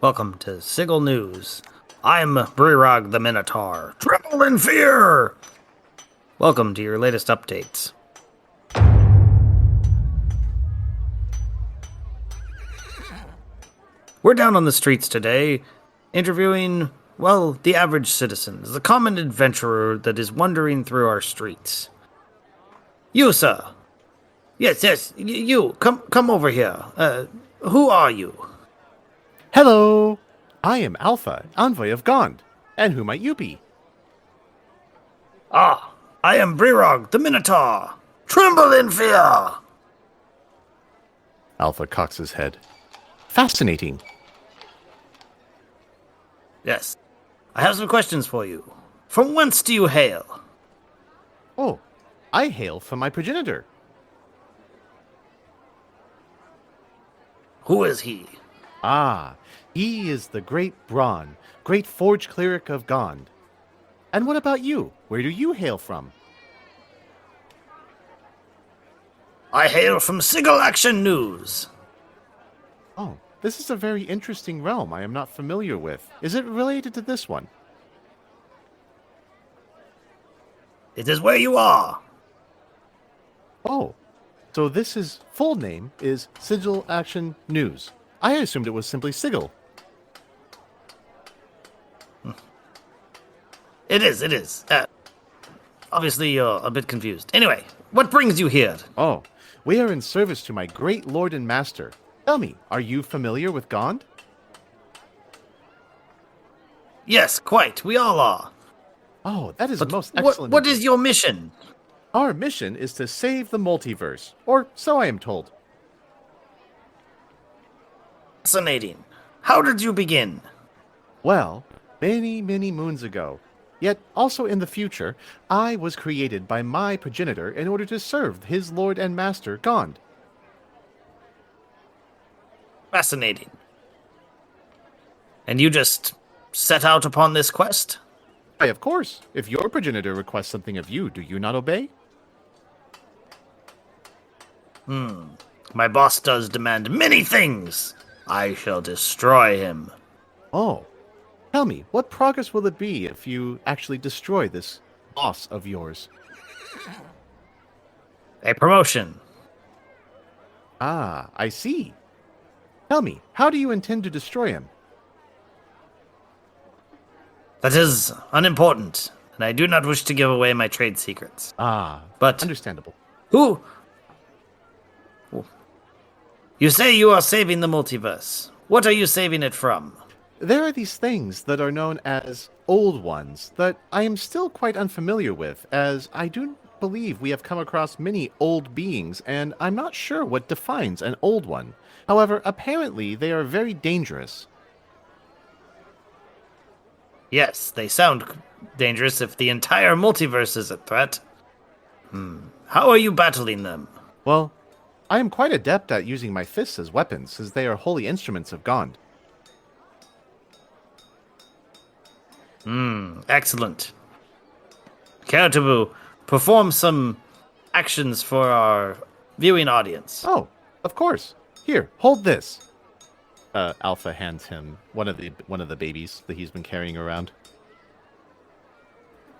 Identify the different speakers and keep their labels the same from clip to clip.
Speaker 1: Welcome to sigil-news. I'm Brirog the Minotaur. Tremble in fear! Welcome to your latest updates. We're down on the streets today, interviewing, well, the average citizens, the common adventurer that is wandering through our streets. You, sir. Yes, you. Come over here. Who are you?
Speaker 2: Hello! I am Alpha, envoy of Gond. And who might you be?
Speaker 1: Ah, I am Brirog the Minotaur. Tremble in fear!
Speaker 2: Alpha cocks his head. Fascinating.
Speaker 1: Yes. I have some questions for you. From whence do you hail?
Speaker 2: Oh, I hail from my progenitor.
Speaker 1: Who is he?
Speaker 2: Ah, he is the great Braun, great forge cleric of Gond. And what about you? Where do you hail from?
Speaker 1: I hail from sigil-action-news.
Speaker 2: Oh, this is a very interesting realm I am not familiar with. Is it related to this one?
Speaker 1: It is where you are.
Speaker 2: Oh, so this is full name is sigil-action-news. I assumed it was simply sigil.
Speaker 1: It is. Obviously you're a bit confused. Anyway, what brings you here?
Speaker 2: Oh, we are in service to my great lord and master. Tell me, are you familiar with Gond?
Speaker 1: Yes, quite. We all are.
Speaker 2: Oh, that is
Speaker 1: But
Speaker 2: most excellent.
Speaker 1: what is your mission?
Speaker 2: Our mission is to save the multiverse, or so I am told.
Speaker 1: Fascinating. How did you begin?
Speaker 2: Well, many, many moons ago, yet also in the future, I was created by my progenitor in order to serve his lord and master, Gond.
Speaker 1: Fascinating. And you just set out upon this quest?
Speaker 2: Why, of course. If your progenitor requests something of you, do you not obey?
Speaker 1: My boss does demand many things. I shall destroy him.
Speaker 2: Oh, tell me, what progress will it be if you actually destroy this boss of yours?
Speaker 1: A promotion.
Speaker 2: Ah, I see. Tell me, how do you intend to destroy him?
Speaker 1: That is unimportant, and I do not wish to give away my trade secrets.
Speaker 2: Ah,
Speaker 1: But
Speaker 2: understandable.
Speaker 1: who? You say you are saving the multiverse. What are you saving it from?
Speaker 2: There are these things that are known as Old Ones that I am still quite unfamiliar with, as I do believe we have come across many old beings, and I'm not sure what defines an Old One. However, apparently they are very dangerous.
Speaker 1: Yes, they sound dangerous if the entire multiverse is a threat. How are you battling them?
Speaker 2: Well, I am quite adept at using my fists as weapons, as they are holy instruments of Gond.
Speaker 1: Excellent. Care to perform some actions for our viewing audience?
Speaker 2: Oh, of course. Here, hold this. Alpha hands him one of the babies that he's been carrying around.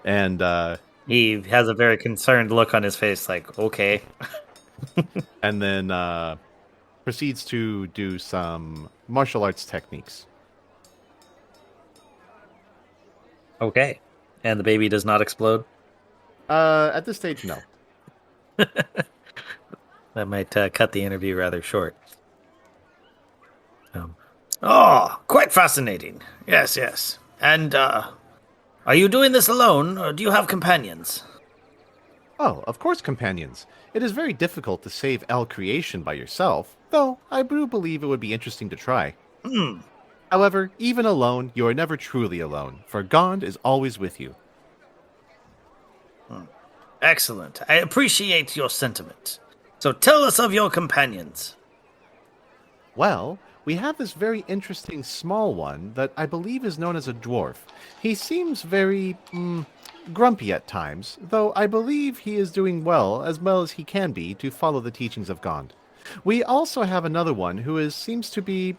Speaker 2: And
Speaker 1: He has a very concerned look on his face, like, okay.
Speaker 2: and then proceeds to do some martial arts techniques.
Speaker 1: Okay. And the baby does not explode?
Speaker 2: At this stage, no.
Speaker 1: That might cut the interview rather short. Oh, quite fascinating. Yes. And, are you doing this alone, or do you have companions?
Speaker 2: Oh, of course, companions. It is very difficult to save L creation by yourself, though I do believe it would be interesting to try. However, even alone, you are never truly alone, for Gond is always with you.
Speaker 1: Excellent. I appreciate your sentiment. So tell us of your companions.
Speaker 2: Well, we have this very interesting small one that I believe is known as a dwarf. He seems very, grumpy at times, though I believe he is doing well as he can be to follow the teachings of Gond. We also have another one who seems to be,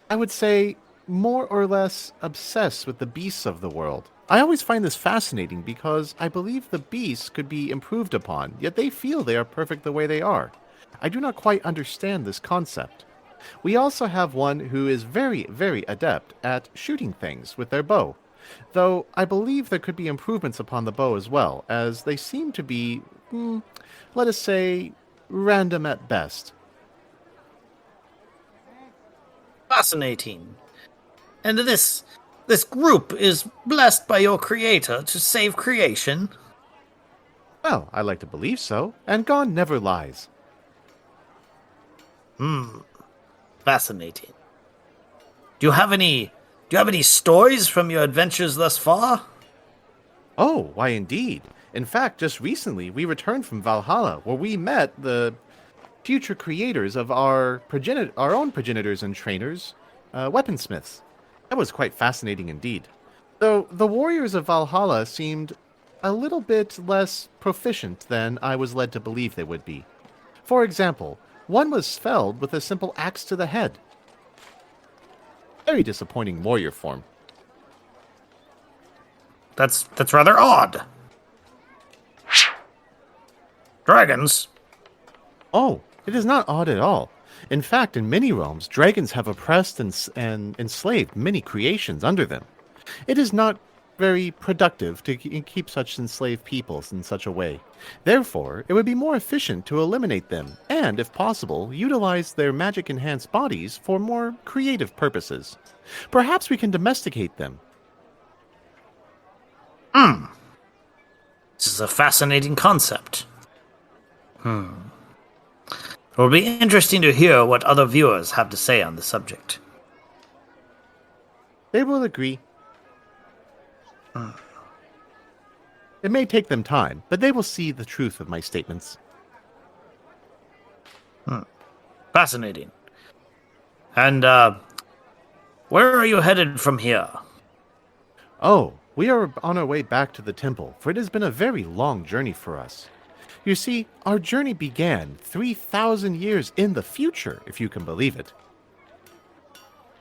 Speaker 2: I would say, more or less obsessed with the beasts of the world. I always find this fascinating because I believe the beasts could be improved upon, yet they feel they are perfect the way they are. I do not quite understand this concept. We also have one who is very, very adept at shooting things with their bow, though I believe there could be improvements upon the bow as well, as they seem to be, let us say, random at best.
Speaker 1: Fascinating. And this group is blessed by your creator to save creation?
Speaker 2: Well, I like to believe so, and God never lies.
Speaker 1: Fascinating. Do you have any stories from your adventures thus far?
Speaker 2: Oh, why indeed. In fact, just recently we returned from Valhalla, where we met the future creators of our own progenitors and trainers, weaponsmiths. That was quite fascinating indeed. Though the warriors of Valhalla seemed a little bit less proficient than I was led to believe they would be. For example, one was felled with a simple axe to the head. Very disappointing warrior form.
Speaker 1: That's rather odd. Dragons?
Speaker 2: Oh, it is not odd at all. In fact, in many realms, dragons have oppressed and enslaved many creations under them. It is not very productive to keep such enslaved peoples in such a way. Therefore, it would be more efficient to eliminate them and, if possible, utilize their magic-enhanced bodies for more creative purposes. Perhaps we can domesticate them.
Speaker 1: This is a fascinating concept. It will be interesting to hear what other viewers have to say on the subject.
Speaker 2: They will agree. It may take them time, but they will see the truth of my statements.
Speaker 1: Fascinating. And, where are you headed from here?
Speaker 2: Oh, we are on our way back to the temple, for it has been a very long journey for us. You see, our journey began 3,000 years in the future, if you can believe it.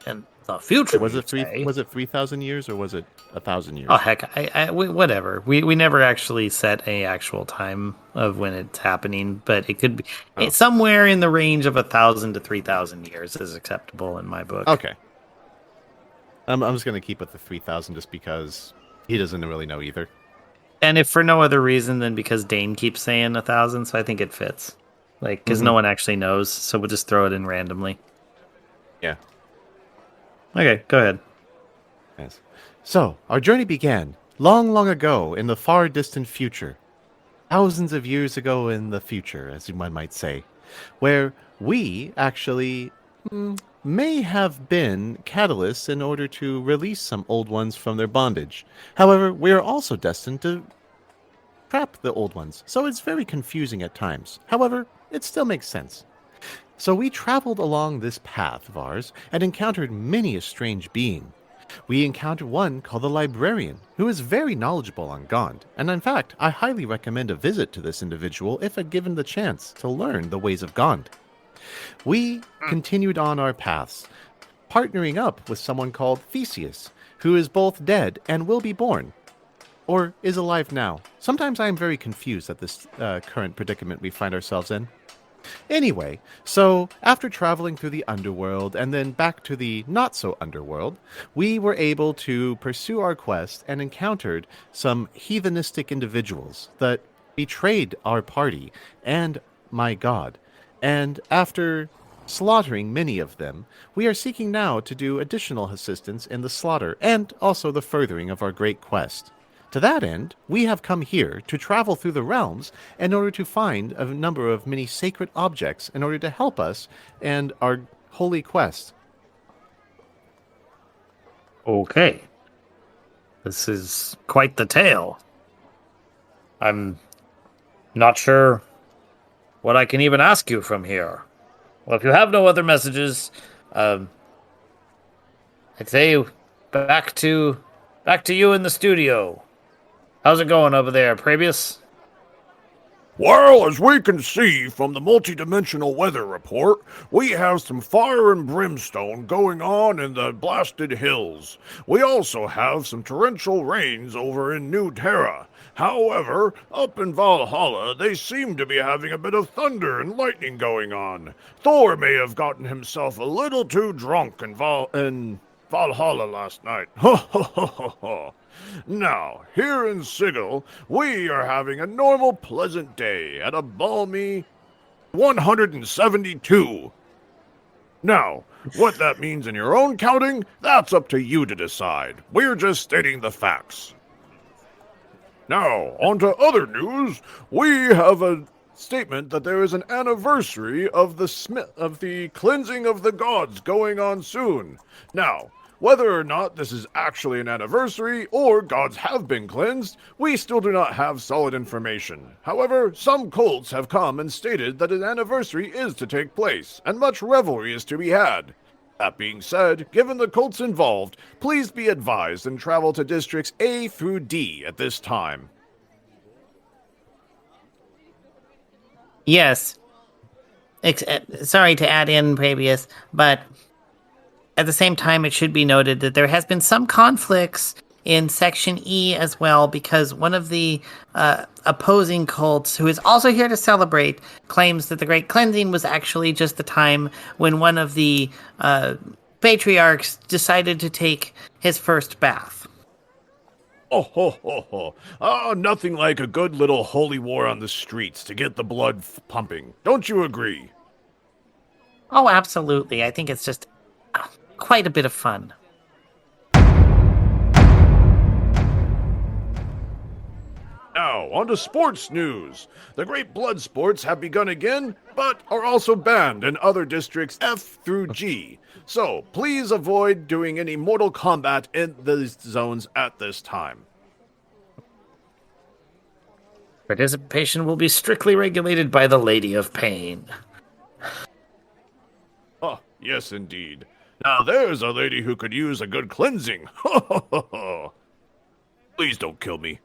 Speaker 1: In the future,
Speaker 2: Was
Speaker 1: you
Speaker 2: it
Speaker 1: say?
Speaker 2: was it 3,000 years or was it 1,000 years?
Speaker 1: Oh heck, whatever. We never actually set a actual time of when it's happening, but it could be it's somewhere in the range of 1,000 to 3,000 years is acceptable in my book.
Speaker 2: Okay. I'm just going to keep with the 3,000 just because he doesn't really know either.
Speaker 1: And if for no other reason than because Dane keeps saying 1,000, so I think it fits. Like, because no one actually knows, so we'll just throw it in randomly.
Speaker 2: Yeah.
Speaker 1: Okay, go ahead.
Speaker 2: Yes. So, our journey began long, long ago in the far distant future. Thousands of years ago in the future, as one might say, where we actually may have been catalysts in order to release some old ones from their bondage. However, we are also destined to trap the old ones, so it's very confusing at times. However, it still makes sense. So we traveled along this path of ours and encountered many a strange being. We encountered one called the Librarian, who is very knowledgeable on Gond, and in fact, I highly recommend a visit to this individual if given the chance to learn the ways of Gond. We continued on our paths, partnering up with someone called Theseus, who is both dead and will be born, or is alive now. Sometimes I am very confused at this current predicament we find ourselves in. Anyway, so after traveling through the underworld and then back to the not-so-underworld, we were able to pursue our quest and encountered some heathenistic individuals that betrayed our party and my god. And after slaughtering many of them, we are seeking now to do additional assistance in the slaughter and also the furthering of our great quest. To that end, we have come here to travel through the realms in order to find a number of many sacred objects in order to help us and our holy quest.
Speaker 1: Okay. This is quite the tale. I'm not sure what I can even ask you from here. Well, if you have no other messages, I'd say back to you in the studio. How's it going over there, Praebius?
Speaker 3: Well, as we can see from the multidimensional weather report, we have some fire and brimstone going on in the blasted hills. We also have some torrential rains over in New Terra. However, up in Valhalla, they seem to be having a bit of thunder and lightning going on. Thor may have gotten himself a little too drunk in Valhalla last night. Ho ho ho ho ho. Now, here in Sigil, we are having a normal, pleasant day at a balmy 172. Now, what that means in your own counting, that's up to you to decide. We're just stating the facts. Now, on to other news. We have a statement that there is an anniversary of the cleansing of the gods going on soon. Now, whether or not this is actually an anniversary or gods have been cleansed, we still do not have solid information. However, some cults have come and stated that an anniversary is to take place, and much revelry is to be had. That being said, given the cults involved, please be advised and travel to districts A through D at this time.
Speaker 4: Yes. Sorry to add in, Praevius, but at the same time, it should be noted that there has been some conflicts in Section E as well, because one of the opposing cults, who is also here to celebrate, claims that the Great Cleansing was actually just the time when one of the patriarchs decided to take his first bath.
Speaker 3: Oh, ho, ho, ho. Oh, nothing like a good little holy war on the streets to get the blood pumping. Don't you agree?
Speaker 4: Oh, absolutely. I think it's just quite a bit of fun.
Speaker 3: Now, on to sports news. The Great Blood Sports have begun again, but are also banned in other districts F through G. So, please avoid doing any Mortal Kombat in these zones at this time.
Speaker 1: Participation will be strictly regulated by the Lady of Pain.
Speaker 3: Oh, yes, indeed. Now, there's a lady who could use a good cleansing. Ho, ho, ho, ho. Please don't kill me.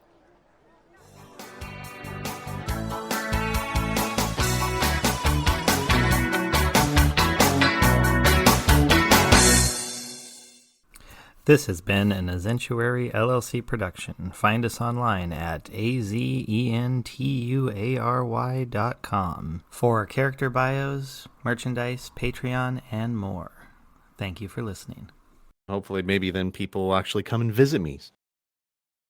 Speaker 5: This has been an Azentuary LLC production. Find us online at azentuary.com for our character bios, merchandise, Patreon, and more. Thank you for listening.
Speaker 2: Hopefully, maybe then people will actually come and visit me